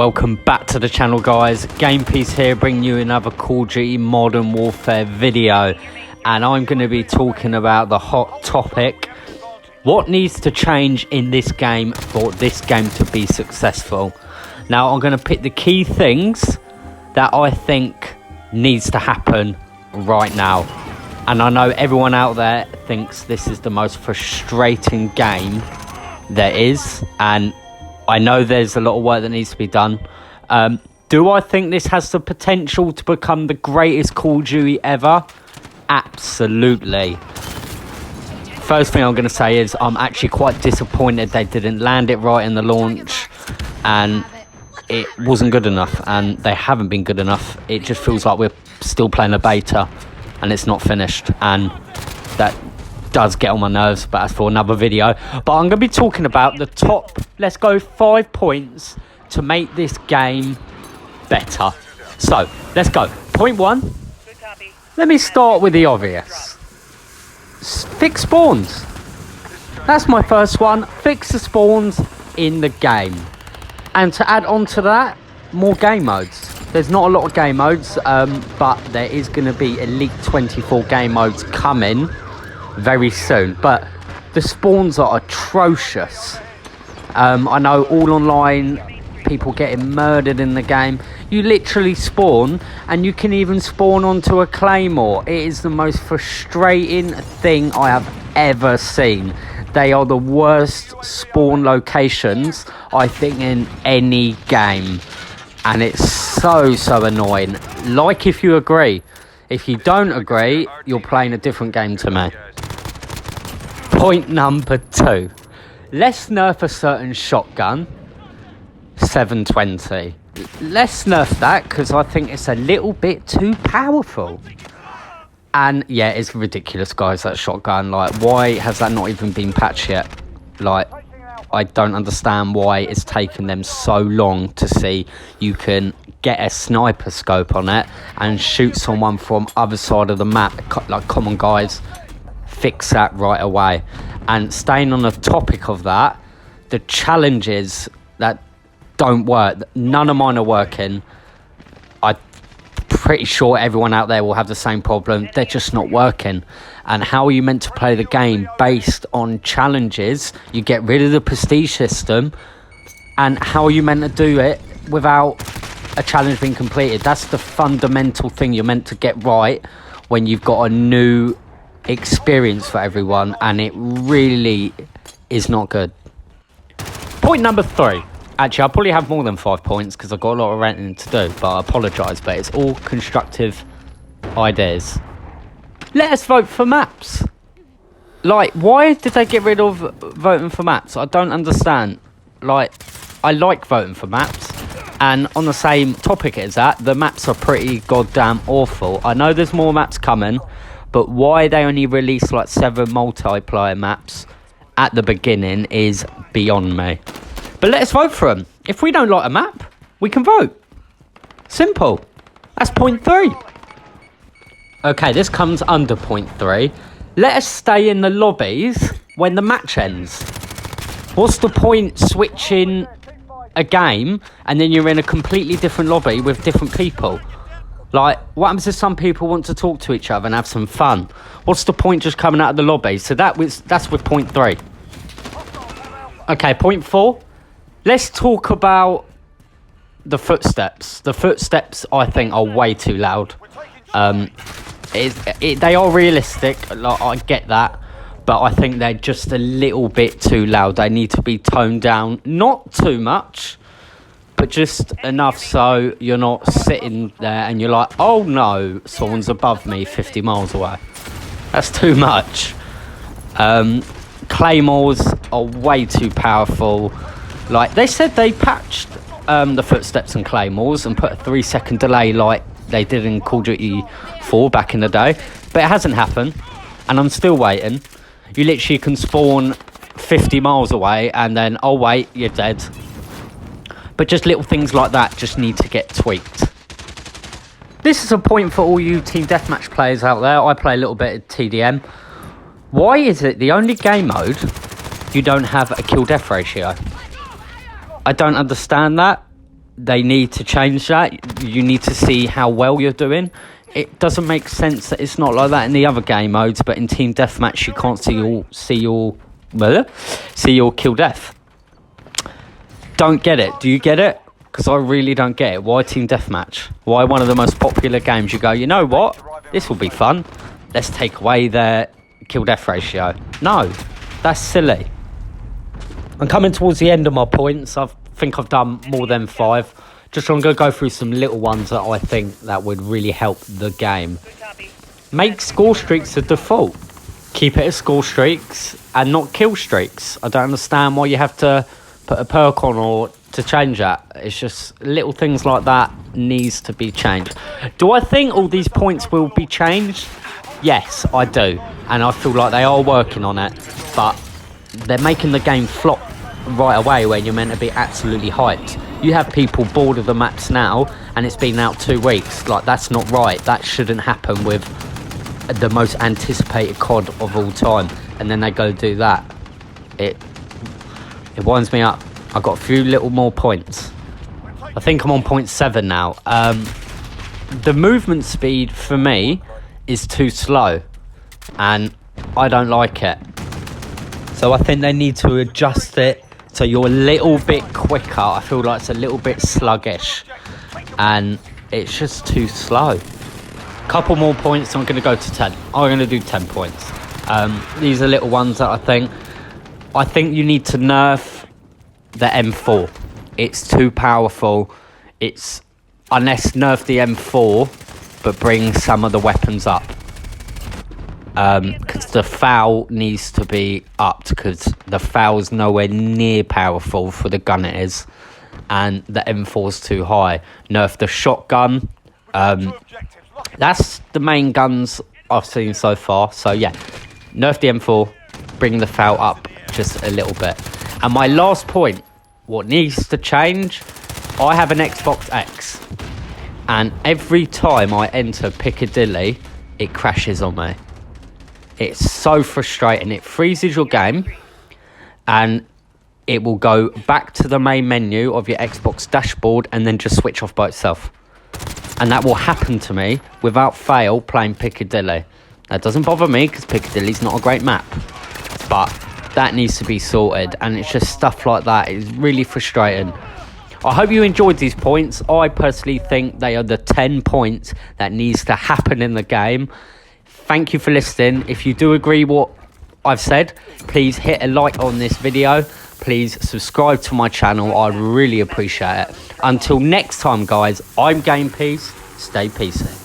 Welcome back to the channel, guys. Gamepiece here, bringing you another Call of Duty Modern Warfare video, and I'm going to be talking about the hot topic: what needs to change in this game for this game to be successful. Now, I'm going to pick the key things that I think needs to happen right now, and I know everyone out there thinks this is the most frustrating game there is, and I know there's a lot of work that needs to be done. Do I think this has the potential to become the greatest Call of Duty ever? Absolutely. First thing I'm going to say is I'm actually quite disappointed they didn't land it right in the launch, and it wasn't good enough, and they haven't been good enough. It just feels like we're still playing a beta and it's not finished, and that does get on my nerves, but that's for another video. But I'm going to be talking about the top, let's go, 5 points to make this game better. So let's go. Point 1, let me start with the obvious. Fix spawns. That's my first one. Fix the spawns in the game. And to add on to that, more game modes. There's not a lot of game modes, but there is going to be Elite 24 game modes coming very soon, but the spawns are atrocious. I know all online people getting murdered in the game. You literally spawn, and you can even spawn onto a claymore. It is the most frustrating thing I have ever seen. They are the worst spawn locations, I think, in any game, and it's so annoying. Like if you agree. If you don't agree, you're playing a different game to me. Point number 2. Let's nerf a certain shotgun, 720. Let's nerf that, because I think it's a little bit too powerful. And yeah, it's ridiculous, guys, that shotgun. Like, why has that not even been patched yet? Like, I don't understand why it's taken them so long to see you can get a sniper scope on it and shoot someone from other side of the map. Like, come on, guys, fix that right away. And staying on the topic of that, the challenges that don't work, none of mine are working. I'm pretty sure everyone out there will have the same problem. They're just not working. And how are you meant to play the game based on challenges? You get rid of the prestige system, and how are you meant to do it without a challenge being completed? That's the fundamental thing you're meant to get right when you've got a new experience for everyone, and it really is not good. Point number 3. Actually, I'll probably have more than 5 points because I've got a lot of ranting to do, but I apologise, but it's all constructive ideas. Let us vote for maps. Like, why did they get rid of voting for maps? I don't understand. Like, I like voting for maps, and on the same topic as that, the maps are pretty goddamn awful. I know there's more maps coming, but why they only released like 7 multiplayer maps at the beginning is beyond me. But let's vote for them. If we don't like a map, we can vote. Simple. That's point 3. Okay, this comes under point 3. Let us stay in the lobbies when the match ends. What's the point switching a game and then you're in a completely different lobby with different people? Like, what happens if some people want to talk to each other and have some fun? What's the point just coming out of the lobby? So that's with point 3. Okay, point 4. Let's talk about the footsteps. The footsteps, I think, are way too loud. They are realistic, like, I get that, but I think they're just a little bit too loud. They need to be toned down, not too much, but just enough so you're not sitting there and you're like, oh no, someone's above me 50 miles away. That's too much. Claymores are way too powerful. Like, they said they patched the footsteps and claymores and put a 3-second delay like they did in Call of Duty 4 back in the day, but it hasn't happened, and I'm still waiting. You literally can spawn 50 miles away and then, oh wait, you're dead. But just little things like that just need to get tweaked. This is a point for all you Team Deathmatch players out there. I play a little bit of TDM. Why is it the only game mode you don't have a kill-death ratio? I don't understand that. they need to change that. You need to see how well you're doing. It doesn't make sense that it's not like that in the other game modes, but in Team Deathmatch you can't see your kill death. Don't get it. Do you get it? Because I really don't get it. Why Team Deathmatch? Why one of the most popular games you go, you know what? This will be fun. Let's take away their kill death ratio. No, that's silly. I'm coming towards the end of my points. I think I've done more than 5. Just I'm going to go through some little ones that I think that would really help the game. Make score streaks the default. Keep it as score streaks and not kill streaks. I don't understand why you have to put a perk on or to change that. It's just little things like that needs to be changed. Do I think all these points will be changed? Yes, I do. And I feel like they are working on it. But they're making the game flop right away when you're meant to be absolutely hyped. You have people bored of the maps now and it's been out 2 weeks. Like, that's not right. That shouldn't happen with the most anticipated COD of all time. And then they go do that. It winds me up. I've got a few little more points. I think I'm on point 7 now. The movement speed for me is too slow and I don't like it. So I think they need to adjust it so you're a little bit quicker. I feel like it's a little bit sluggish and it's just too slow. Couple more points, I'm going to go to 10. I'm going to do 10 points. These are little ones that I think you need to nerf the M4. It's too powerful. Unless nerf the M4 but bring some of the weapons up, because the FAL needs to be upped, because the FAL's nowhere near powerful for the gun it is, and the M4's too high. Nerf the shotgun. That's the main guns I've seen so far. So yeah, nerf the M4, bring the FAL up just a little bit. And my last point, what needs to change, I have an Xbox X and every time I enter Piccadilly it crashes on me. It's so frustrating. It freezes your game and it will go back to the main menu of your Xbox dashboard and then just switch off by itself. And that will happen to me without fail playing Piccadilly. That doesn't bother me because Piccadilly's not a great map, but that needs to be sorted, and it's just stuff like that. It's really frustrating. I hope you enjoyed these points. I personally think they are the 10 points that needs to happen in the game. Thank you for listening. If you do agree what I've said, please hit a like on this video. Please subscribe to my channel. I'd really appreciate it. Until next time, guys, I'm Game Peace. Stay peaceful.